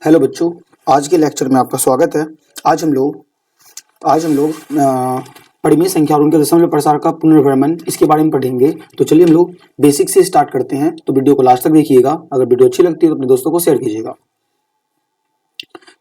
Hello बच्चों, आज के लेक्चर में आपका स्वागत है। आज हम लोग परिमेय संख्या और उनके दशमलव प्रसार का पुनर्भ्रमण इसके बारे में पढ़ेंगे। तो चलिए हम लोग बेसिक से स्टार्ट करते हैं। तो वीडियो को लास्ट तक देखिएगा। अगर वीडियो अच्छी लगती है तो अपने दोस्तों को शेयर कीजिएगा।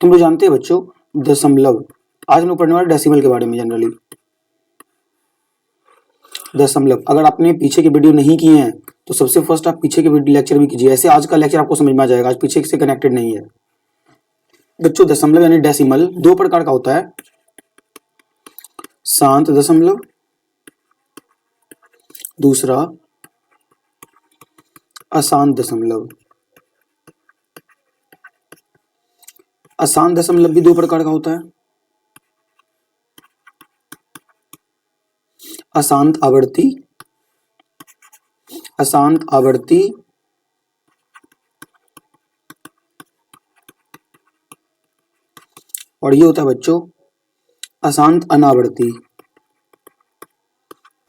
तुम लोग जानते हैं बच्चों, दशमलव। आज हम लोग पढ़ने वाले डेसिमल के बारे में जनरली। दशमलव अगर आपने पीछे के वीडियो नहीं किए हैं तो सबसे फर्स्ट आप पीछे के वीडियो लेक्चर भी कीजिए। ऐसे आज का लेक्चर आपको समझ में आ जाएगा, आज पीछे से कनेक्टेड नहीं है। बच्चों, दशमलव यानी डेसिमल दो प्रकार का होता है। शांत दशमलव, दूसरा अशांत दशमलव। अशांत दशमलव भी दो प्रकार का होता है। अशांत आवर्ती, अशांत आवर्ती और ये होता है बच्चों अशांत अनावर्ती।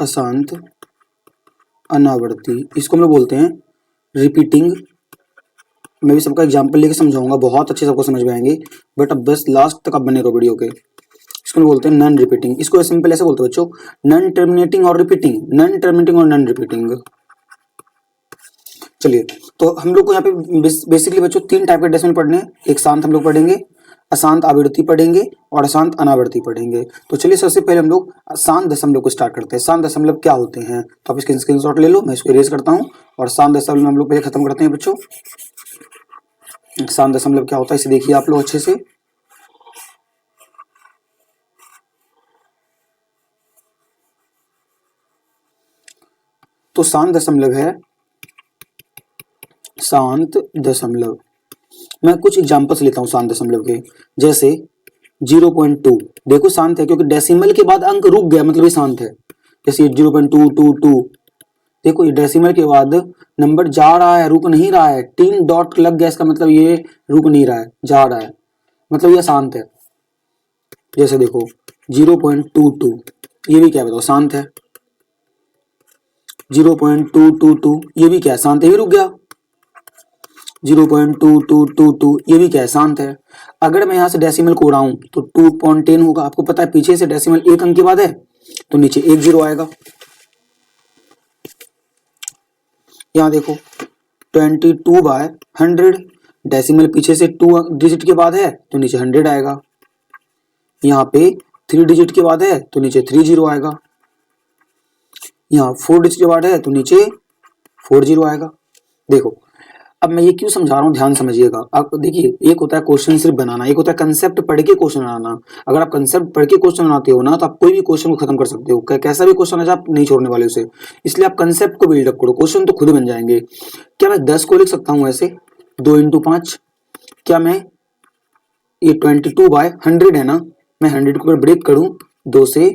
अशांत अनावर्ती, इसको हम लोग बोलते हैं रिपीटिंग। मैं भी सबका एग्जांपल लेके समझाऊंगा, बहुत अच्छे सबको समझ में आएंगे। बट अब बस लास्ट तक आप बने रहो वीडियो के। इसको हम बोलते हैं नॉन रिपीटिंग। इसको सिंपल ऐसे बोलते हैं बच्चों, नॉन टर्मिनेटिंग और रिपीटिंग, नॉन टर्मिनेटिंग और नॉन रिपीटिंग। चलिए, तो हम लोग को यहाँ पे बेसिकली बच्चों तीन टाइप के डेसिमल पढ़ने हैं। एक शांत हम लोग पढ़ेंगे, अशांत आवृत्ति पढ़ेंगे और अशांत अनावर्ती पढ़ेंगे। तो चलिए सबसे पहले हम लोग शांत दशमलव को स्टार्ट करते हैं। शांत दशमलव क्या होते हैं तो आप इसके स्क्रीनशॉट ले लो, मैं इसको इरेज करता हूँ और शांत दशमलव हम लोग पहले खत्म करते हैं बच्चों। शांत दशमलव क्या होता है इसे देखिए आप लोग अच्छे से। तो शांत दशमलव है शांत दशमलव। मैं कुछ एग्जांपल्स लेता हूं शांत दशमलव के, जैसे 0.2। देखो शांत है क्योंकि डेसिमल के बाद अंक रुक गया, मतलब ये शांत है। जैसे 0.222, देखो ये डेसिमल के बाद नंबर जा रहा है, रुक नहीं रहा है। 3 डॉट लग गया, इसका मतलब ये रुक नहीं रहा है, जा रहा है, मतलब ये शांत है। जैसे देखो 0.22, ये भी क्या बताओ शांत है। 0.222 ये भी क्या है, शांत है, ये रुक गया। 0.2222 ये भी क्या है, शांत है। अगर मैं यहाँ से डेसिमल को उड़ाऊं तो 2.10 होगा। आपको पता है पीछे से डेसिमल एक अंक के बाद है तो नीचे एक जीरो आएगा। यहाँ देखो 22/100, डेसिमल पीछे से 2 डिजिट के बाद है तो नीचे 100 आएगा। यहाँ पे 3 डिजिट के बाद है तो नीचे 30 आएगा। यहाँ 4 डिजिट के बाद है तो नीचे 40 आएगा। देखो अब मैं ये क्यों समझा रहा हूँ, ध्यान समझिएगा। आप देखिए, एक होता है क्वेश्चन सिर्फ बनाना, एक होता है कंसेप्ट पढ़ के क्वेश्चन बनाना। अगर आप कंसेप्ट पढ़ के क्वेश्चन बनाते हो ना तो आप कोई भी क्वेश्चन को खत्म कर सकते हो। कैसा भी क्वेश्चन है आप नहीं छोड़ने वाले उसे। इसलिए आप कंसेप्ट को बिल्डअप करो, क्वेश्चन तो खुद बन जाएंगे। क्या मैं 10 को लिख सकता हूँ ऐसे 2 × 5? क्या मैं ये 22/100 है ना, मैं 100 को ब्रेक करूँ 2 से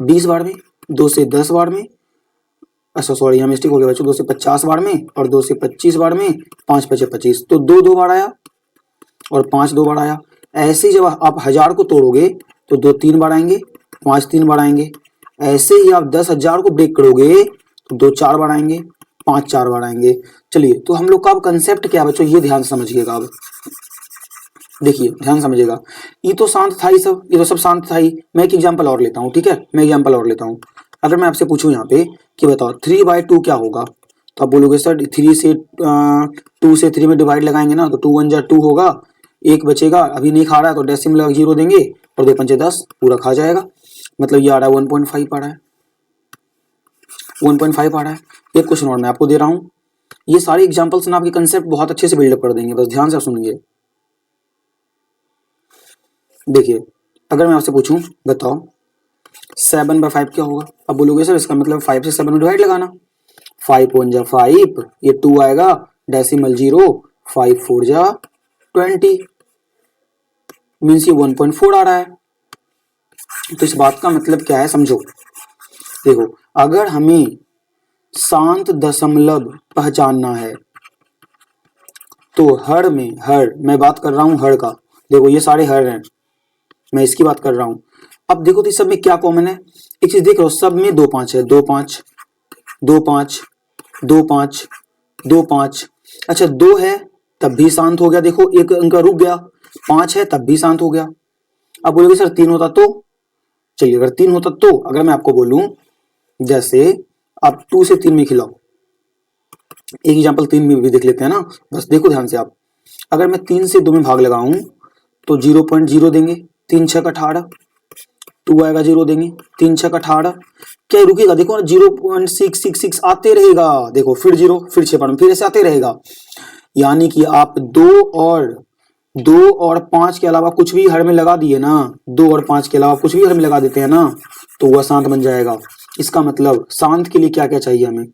20 बार में, 2 से 10 बार में, अच्छा सॉरी यहाँ मिस्टेक हो गया बच्चों, 2 से 50 बार में और 2 से 25 बार में, 5 × 5 = 25, तो 2 2 बार आया और 5 2 बार आया। ऐसे ही जब आप 1000 को तोड़ोगे तो 2 3 बार आएंगे, 5 3 बार आएंगे। ऐसे ही आप 10,000 को ब्रेक करोगे तो 2 4 बार आएंगे, 5 4 बार आएंगे। चलिए, तो हम लोग का अब कंसेप्ट क्या बच्चों, ये ध्यान समझिएगा। अब देखिए ध्यान समझिएगा, ये तो शांत था ही सब, ये तो सब शांत था ही। मैं एक एग्जाम्पल और लेता हूँ, ठीक है, मैं एग्जाम्पल और लेता हूँ। अगर मैं आपसे पूछूं यहाँ पे कि बताओ 3/2 क्या होगा, तो आप बोलोगे सर 3 से 2 से 3 में डिवाइड लगाएंगे ना तो 2 1 जा 2 होगा, एक बचेगा, अभी नहीं खा रहा है तो डेसिमल 0 देंगे और 2 5 10 पूरा खा जाएगा। मतलब ये आ रहा है 1.5 आ रहा है, 1.5 आ रहा है। एक क्वेश्चन और मैं आपको दे रहा हूँ, ये सारी एग्जाम्पल्स ना आपके कंसेप्ट बहुत अच्छे से बिल्डअप कर देंगे, बस ध्यान से सुनिए। देखिए अगर मैं आपसे पूछूं बताओ 7/5 क्या होगा, अब बोलोगे सर इसका मतलब 5 से 7 में डिवाइड लगाना। 5 1 जा 5, ये 2 आएगा, डेसिमल 0, 5 4 जा 20, मीन्स ये 1.4 आ रहा है। तो इस बात का मतलब क्या है समझो। देखो अगर हमें शांत दशमलव पहचानना है तो हर में, हर मैं बात कर रहा हूं हर का, देखो ये सारे हर हैं, मैं इसकी बात कर रहा हूं। अब देखो तो इस सब में क्या कॉमन है, एक चीज देख रहे हो, सब में 2 5 है, 2 5 2 5 2 5 2 5। अच्छा 2 है तब भी शांत हो गया, देखो एक अंक रुक गया, 5 है तब भी शांत हो गया। अब बोलोगे सर 3 होता तो, चलिए अगर 3 होता तो, अगर मैं आपको बोलूं जैसे आप 2 से 3 में खिलाओ, एक एग्जांपल 3 में भी देख लेते हैं ना, बस देखो ध्यान से आप, अगर मैं 3 से 2 में भाग लगाऊं तो 0.0 देंगे, 3 6 18, 2 आएगा 0 देंगे, 3 6 18, क्या रुकेगा, देखो ना 0.666 आते रहेगा, देखो फिर 0 फिर 6 फिर ऐसे आते रहेगा। यानी कि आप 2 और 5 के अलावा कुछ भी हर में लगा दिए ना, 2 और 5 के अलावा कुछ भी हर में लगा देते हैं ना, तो वह शांत बन जाएगा। इसका मतलब शांत के लिए क्या क्या चाहिए हमें,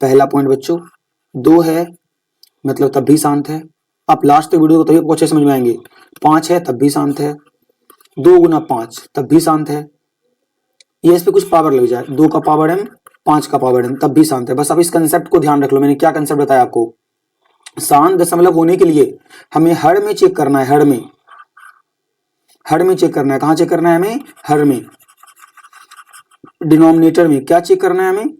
पहला पॉइंट बच्चों 2 है मतलब तब भी शांत है, आप लास्ट तक वीडियो को तभी अच्छे समझ में आएंगे। 5 है तब भी शांत है, 2 गुना 5 तब भी शांत है, ये इस पे कुछ पावर लग जाए, 2 का पावर m 5 का पावर m तब भी शांत है। बस आप इस कंसेप्ट को ध्यान रख लो, मैंने क्या कंसेप्ट बताया आपको, शांत दशमलव होने के लिए हमें हर में चेक करना है, हर में चेक करना है, कहां चेक करना है हमें, हर में, डिनोमिनेटर में क्या चेक करना है हमें,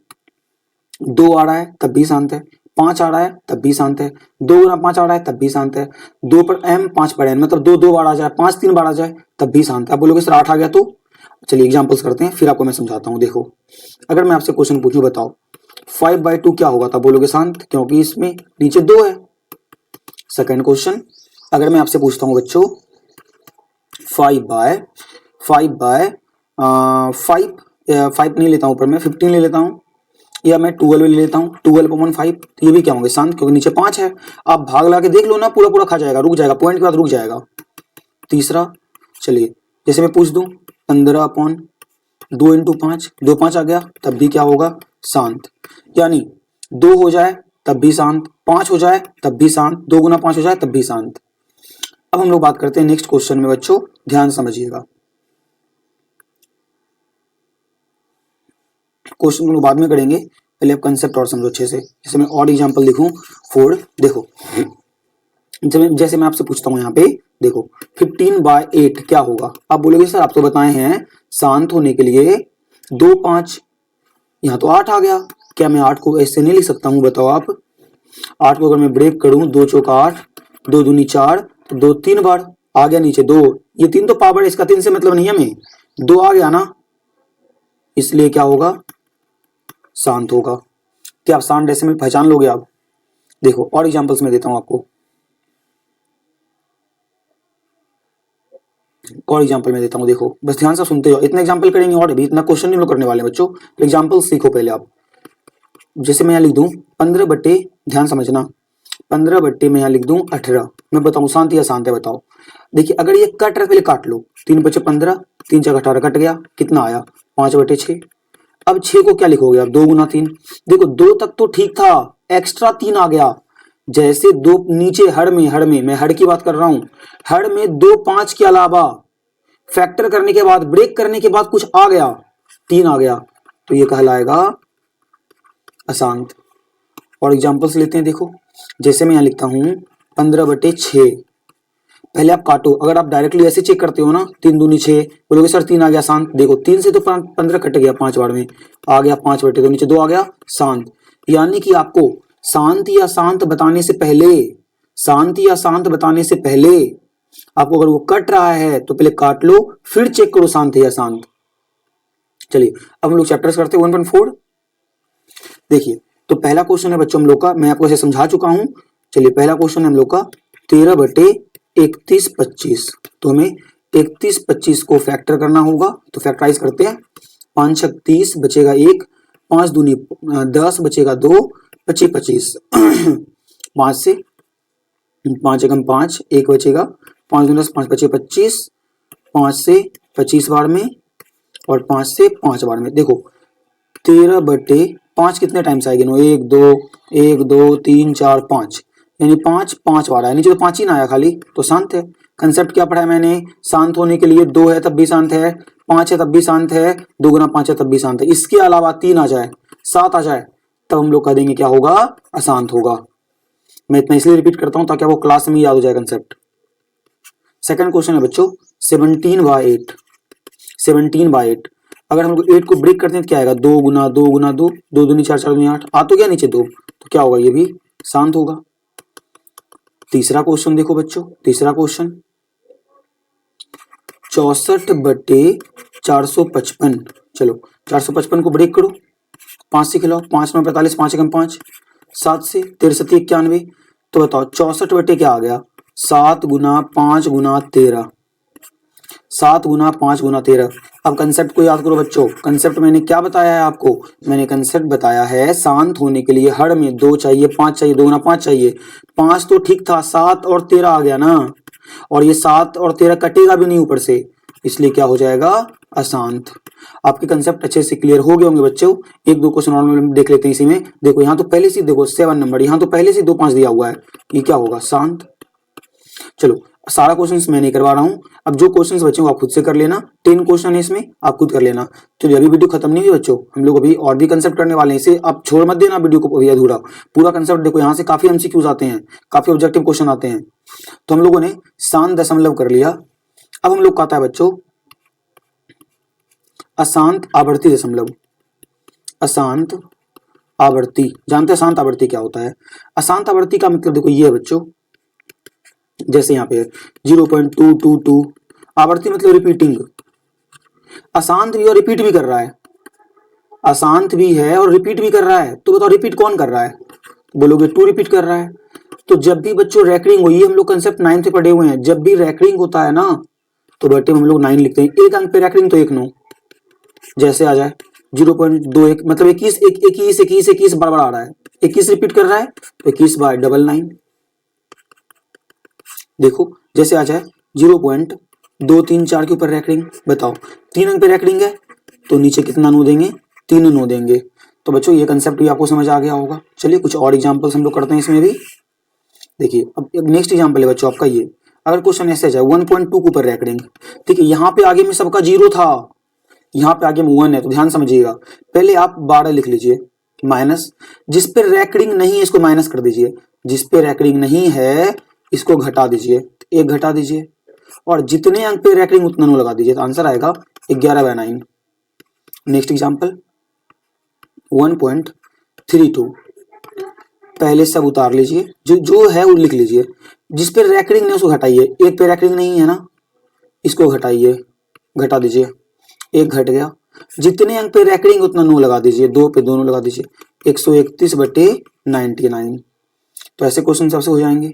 2 आ रहा है तब भी शांत है, 5 आ रहा है तब भी शांत है, 2 गुना 5 आ रहा है तब भी शांत है, 2 पर m 5 पर n मतलब 2 2 बार आ जाए, 5 3 बार आ जाए तब भी शांत है। आप बोलोगे सर 8 आ गया तो, चलिए एग्जांपल्स करते हैं फिर आपको मैं समझाता हूं। देखो अगर मैं आपसे क्वेश्चन पूछूं बताओ 5/2 क्या होगा, तब बोलोगे शांत, क्योंकि इसमें नीचे 2 है। सेकंड क्वेश्चन अगर मैं आपसे पूछता हूं बच्चों 5 नहीं लेता हूं ऊपर, मैं 15 ले लेता हूं, या मैं 12 ले लेता हूं, 12/5, ये भी क्या होंगे शांत, क्योंकि नीचे 5 है। आप भाग ला के देख लो ना, पूरा पूरा खा जाएगा, रुक जाएगा, पॉइंट के बाद रुक जाएगा। तीसरा चलिए जैसे मैं पूछ दूं 15/2 इंटू 5, 2 5 आ गया तब भी क्या होगा, शांत। यानी 2 हो जाए तब भी शांत, 5 हो जाए तब भी शांत, 2 गुना 5 हो जाए तब भी शांत। अब हम लोग बात करते हैं नेक्स्ट क्वेश्चन में बच्चों, ध्यान समझिएगा, क्वेश्चन को बाद में करेंगे, पहले आप कंसेप्ट और समझो अच्छे से। जैसे मैं और एग्जांपल लिखूं 4, देखो जैसे मैं आपसे पूछता हूं यहाँ पे देखो 15/8 क्या होगा। आप बोलोगे सर आप तो बताए हैं शांत होने के लिए 2 5, यहाँ तो 8 आ गया, क्या मैं 8 को ऐसे नहीं लिख सकता हूँ, बताओ आप। 8 को अगर मैं ब्रेक करूं, 2 चौका 8, 2 दूनी 4, तो 2 3 बार आ गया नीचे 2, ये 3 तो पावर है, इसका 3 से मतलब नहीं है हमें, 2 आ गया ना, इसलिए क्या होगा, शांत होगा। क्या आप शांत डेसिमल पहचान लोगे आप, देखो और एग्जांपल्स में देता हूं आपको, और एग्जांपल में देता हूं, देखो बस ध्यान से सुनते हो, इतना एग्जांपल करेंगे और भी, इतना क्वेश्चन नहीं लोग करने वाले बच्चों, एग्जांपल सीखो पहले आप। जैसे मैं यहाँ लिख दूं 15 बट्टे, ध्यान समझना, 15 बट्टे में यहाँ लिख दूं 18, मैं बताऊं शांत या शांत है बताओ। देखिए अगर ये कट रहा पहले काट लो, 3 बचे 15, 3 4 18 कट गया, कितना आया 5/6। अब 6 को क्या लिखोगे आप, 2 गुना 3, देखो 2 तक तो ठीक था, एक्स्ट्रा 3 आ गया, जैसे 2 नीचे हर में मैं हर की बात कर रहा हूं, हर में 2 5 के अलावा फैक्टर करने के बाद ब्रेक करने के बाद कुछ आ गया, 3 आ गया, तो ये कहलाएगा अशांत। और एग्जांपल्स लेते हैं, देखो जैसे मैं यहां लिखता हूं 15/6, पहले आप काटो, अगर आप डायरेक्टली ऐसे चेक करते हो ना, 3 दूनी 6, बोलोगे सर 3 आ गया शांत, देखो 3 से तो 15 कट गया, 5 बार में आ गया 5/2, नीचे 2 आ गया शांत। यानी कि आपको शांत या शांत बताने से पहले, शांत या शांत बताने से पहले आपको अगर वो कट रहा है तो पहले काट लो, फिर चेक करो शांत है या शांत। चलिए अब हम लोग चैप्टर्स करते हैं 1.4। देखिए तो पहला क्वेश्चन है बच्चों हम लोग का, मैं आपको ऐसे समझा चुका हूं। चलिए पहला क्वेश्चन है हम लोग का 13/31/25, तो हमें 31/25 को फैक्टर करना होगा, तो फैक्टराइज करते हैं, 5 छक 30 बचेगा 1, 5 दूनी 10 बचेगा 2, 25 25 5 से 5 एकम 5, 1 बचेगा, 5 दूनी 10, 5 बचे 25, 5 से 25 बार में और 5 से 5 बार में। देखो 13/5 कितने टाइम्स आएगी, 1 2 1 2 3 4 5, यानी 5 5 बार आया, नीचे तो 5 ही ना आया खाली, तो शांत है। कंसेप्ट क्या पढ़ा है मैंने, शांत होने के लिए 2 है तब भी शांत है, 5 है तब भी शांत है, 2 गुना 5 है तब भी शांत है, इसके अलावा 3 आ जाए 7 आ जाए तब हम लोग कह देंगे क्या होगा, अशांत होगा। मैं इतना इसलिए रिपीट करता हूं ताकि आपको क्लास में याद हो जाए कंसेप्ट। सेकंड क्वेश्चन है बच्चों 17/8, 17/8, अगर हम लोग 8 को ब्रेक करते हैं तो क्या आएगा, 2 गुना 2 गुना 2, 2 दूनी 4 4 दूनी 8, आ तो गया नीचे 2, तो क्या होगा, ये भी शांत होगा। तीसरा क्वेश्चन देखो बच्चों, तीसरा क्वेश्चन 64/455। चलो 455 को ब्रेक करो, 5 से खिलाओ, 5 9 45, 5 एकम 5, 7 से 13 91। तो बताओ 64 बटे क्या आ गया, 7 गुना 5 गुना 13, 7 गुना 5 गुना 13। अब कंसेप्ट को याद करो बच्चों, कंसेप्ट मैंने क्या बताया है आपको, मैंने कंसेप्ट बताया है शांत होने के लिए हर में 2 चाहिए, 5 चाहिए, 2 गुना 5 चाहिए। 5 तो ठीक था, 7 और 13 आ गया ना, और ये 7 और 13 कटेगा भी नहीं ऊपर से, इसलिए क्या हो जाएगा, अशांत। आपके कंसेप्ट अच्छे से क्लियर हो गए होंगे बच्चों। एक दो क्वेश्चन और देख लेते हैं इसी में। देखो यहाँ तो पहले से देखो 7 नंबर, यहाँ तो पहले से 2 5 दिया हुआ है, ये क्या होगा, शांत। चलो सारा क्वेश्चंस मैं नहीं करवा रहा हूँ, अब जो क्वेश्चंस बच्चे आप खुद से कर लेना, 10 क्वेश्चन है इसमें, आप खुद कर लेना। तो अभी वीडियो खत्म नहीं हुई बच्चों, हम लोग अभी और भी कंसेप्ट करने वाले हैं, इसे आप छोड़ मत देना वीडियो को अभी अधूरा, पूरा कंसेप्ट देखो। यहाँ से काफी एमसीक्यूज आते हैं, काफी ऑब्जेक्टिव क्वेश्चन आते हैं। तो हम लोगों ने शांत दशमलव कर लिया, अब हम लोग कहता है बच्चों अशांत आवर्ती दशमलव। अशांत आवर्ती, जानते हैं अशांत आवर्ती क्या होता है? अशांत आवर्ती का मतलब देखो ये है बच्चों, जैसे यहाँ पे 0.222, आवर्ती मतलब रिपीटिंग। अशांत भी और रिपीट भी कर रहा है, अशांत भी है और रिपीट भी कर रहा है। तो बताओ रिपीट कौन कर रहा है, बोलोगे 2 रिपीट कर रहा है। तो जब भी बच्चों रैकरिंग हुई, हम लोग कंसेप्ट 9 से पढ़े हुए हैं, जब भी रैकरिंग होता है ना तो बटे में हम लोग 9 लिखते हैं, एक अंक पे रैकरिंग तो 1 9। जैसे आ जाए 0.21 मतलब 21 21 21 21 बार बार आ रहा है, 21 रिपीट कर रहा है तो 21 बार 999। देखो जैसे आ जाए 0.234 के ऊपर रैकरिंग, बताओ 3 अंक पे रैकरिंग है तो नीचे कितना नो देंगे, 3 नो देंगे। तो बच्चों ये कंसेप्ट भी आपको समझ आ गया होगा। चलिए कुछ और एग्जांपल्स हम लोग करते हैं इसमें भी। देखिए अब नेक्स्ट एग्जांपल है बच्चों आपका ये, अगर क्वेश्चन ऐसे आ जाए 1.2 के ऊपर रैकरिंग, ठीक है, यहाँ पे आगे में सबका 0 था, यहाँ पे आगे में 1 है, तो ध्यान समझिएगा। पहले आप 12 लिख लीजिए, माइनस जिस पे रैकरिंग नहीं है इसको माइनस कर दीजिए, जिस पे रैकरिंग नहीं है इसको घटा दीजिए, 1 घटा दीजिए, और जितने अंक पे रैकरिंग उतना नो लगा दीजिए, तो आंसर आएगा 11/9। नेक्स्ट एग्जांपल 1.32, पहले सब उतार लीजिए, जो जो है वो लिख लीजिए, जिस पे रैकरिंग नहीं उसको घटाइए, एक पे रैकरिंग नहीं है ना, इसको घटाइए, घटा दीजिए, 1 घट गया। जितने अंक पे रैकरिंग उतना नो लगा दीजिए, 2 पे दोनों लगा दीजिए, 131/99। तो ऐसे क्वेश्चन सबसे हो जाएंगे।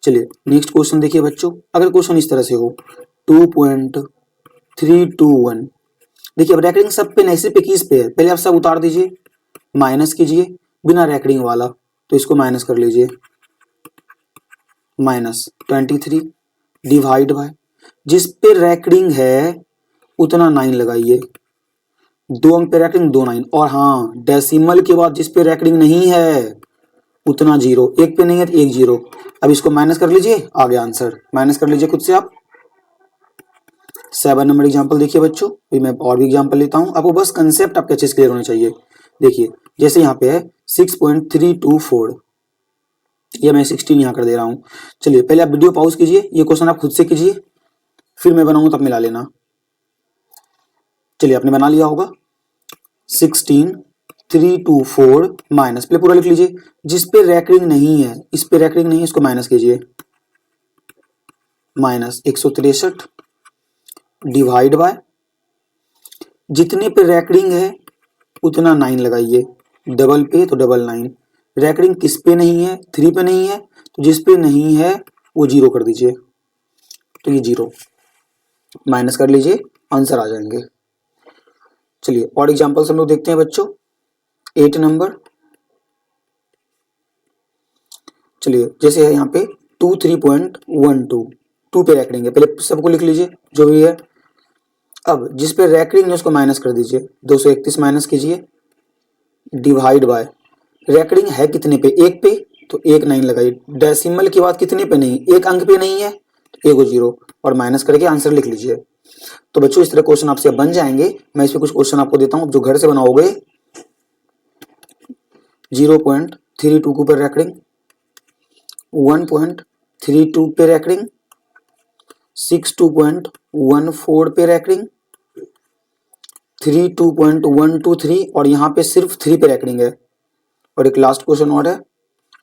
चलिए नेक्स्ट क्वेश्चन देखिए बच्चों, अगर क्वेश्चन इस तरह से हो 2.321, देखिए अब रैकरिंग सब पे नहीं, सिर्फ 21 पे है, पहले आप सब उतार दीजिए, माइनस कीजिए बिना रैकरिंग वाला, तो इसको माइनस कर लीजिए, -23 डिवाइड बाय जिस पे रैकरिंग है उतना 9 लगाइए, 2 अंक पे रैकरिंग 2 9, और हाँ डेसिमल के बाद जिस पे रैकरिंग नहीं है उतना 0, एक पे नहीं है तो 1 0। अब इसको माइनस कर लीजिए, आ गया आंसर, माइनस कर लीजिए खुद से आप। 7 नंबर एग्जाम्पल देखिए बच्चों, फिर मैं और भी एग्जाम्पल लेता हूँ, आपको बस कंसेप्ट आपके अच्छे से क्लियर होने चाहिए। देखिए जैसे यहाँ पे है 6.324, ये मैं 16 यहाँ कर दे रहा हूँ। चलिए पहले आप वीडियो पॉज कीजिए, ये क्वेश्चन आप खुद से कीजिए, फिर मैं बनाऊंगा तब मिला लेना। चलिए आपने बना लिया होगा, 16.324 माइनस, पहले पूरा लिख लीजिए, जिस पे रैकरिंग नहीं है, इस पे रैकरिंग नहीं है, इसको माइनस कीजिए, -163 डिवाइड बाय जितने पे रैकरिंग है उतना 9 लगाइए, डबल पे तो 99, रैकरिंग किस पे नहीं है, 3 पे नहीं है, तो जिस पे नहीं है वो 0 कर दीजिए, तो ये 0 माइनस कर लीजिए, आंसर आ जाएंगे। चलिए और एग्जांपल्स हम लोग देखते हैं बच्चों, 8 नंबर। चलिए जैसे है यहाँ पे 23.12, 2 पे रैकरिंग है, पहले सबको लिख लीजिए जो भी है। अब जिस पे रैकरिंग है उसको माइनस कर दीजिए, 231 माइनस कीजिए, डिवाइड बाय रैकरिंग है कितने पे, 1 पे, तो 1 9 लगाइए, डेसिमल के बाद कितने पे नहीं, एक अंक पे नहीं है तो 1 0, और माइनस करके आंसर लिख लीजिए। तो बच्चों इस तरह क्वेश्चन आपसे बन जाएंगे। मैं इसमें कुछ क्वेश्चन आपको देता हूँ जो घर से बनाओगे। 0.32 के ऊपर रैकरिंग, 1.32 पे रैकरिंग, 62.14 पे रैकरिंग, 32.123, और यहाँ पे सिर्फ 3 पे रैकरिंग है। और एक लास्ट क्वेश्चन और है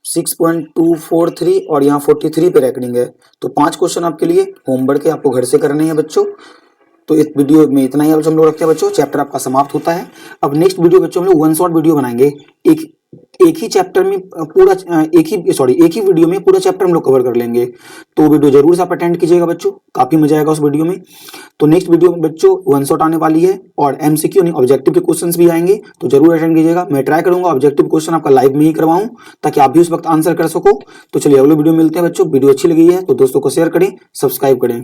6.243 और यहाँ 43 पे रैंकिंग है। तो 5 क्वेश्चन आपके लिए होमवर्क है, आपको घर से करने हैं बच्चों। तो इस वीडियो में इतना ही हम लोग रखते हैं बच्चों, चैप्टर आपका समाप्त होता है। अब नेक्स्ट वीडियो बच्चों हम लोग वन शॉट वीडियो बनाएंगे, एक ही चैप्टर में पूरा एक ही वीडियो में पूरा चैप्टर हम लोग कवर कर लेंगे। तो वीडियो जरूर से आप अटेंड कीजिएगा बच्चों, काफी मजा आएगा उस वीडियो में। तो नेक्स्ट वीडियो में बच्चों वन शॉट आने वाली है और एमसीक्यू नहीं ऑब्जेक्टिव के क्वेश्चंस भी आएंगे, तो जरूर अटेंड कीजिएगा। मैं ट्राई करूंगा ऑब्जेक्टिव क्वेश्चन आपका लाइव में ही करवाऊं ताकि आप भी उस वक्त आंसर कर सको। तो चलिए अगले वीडियो में मिलते हैं बच्चों। वीडियो अच्छी लगी है तो दोस्तों को शेयर करें, सब्सक्राइब करें।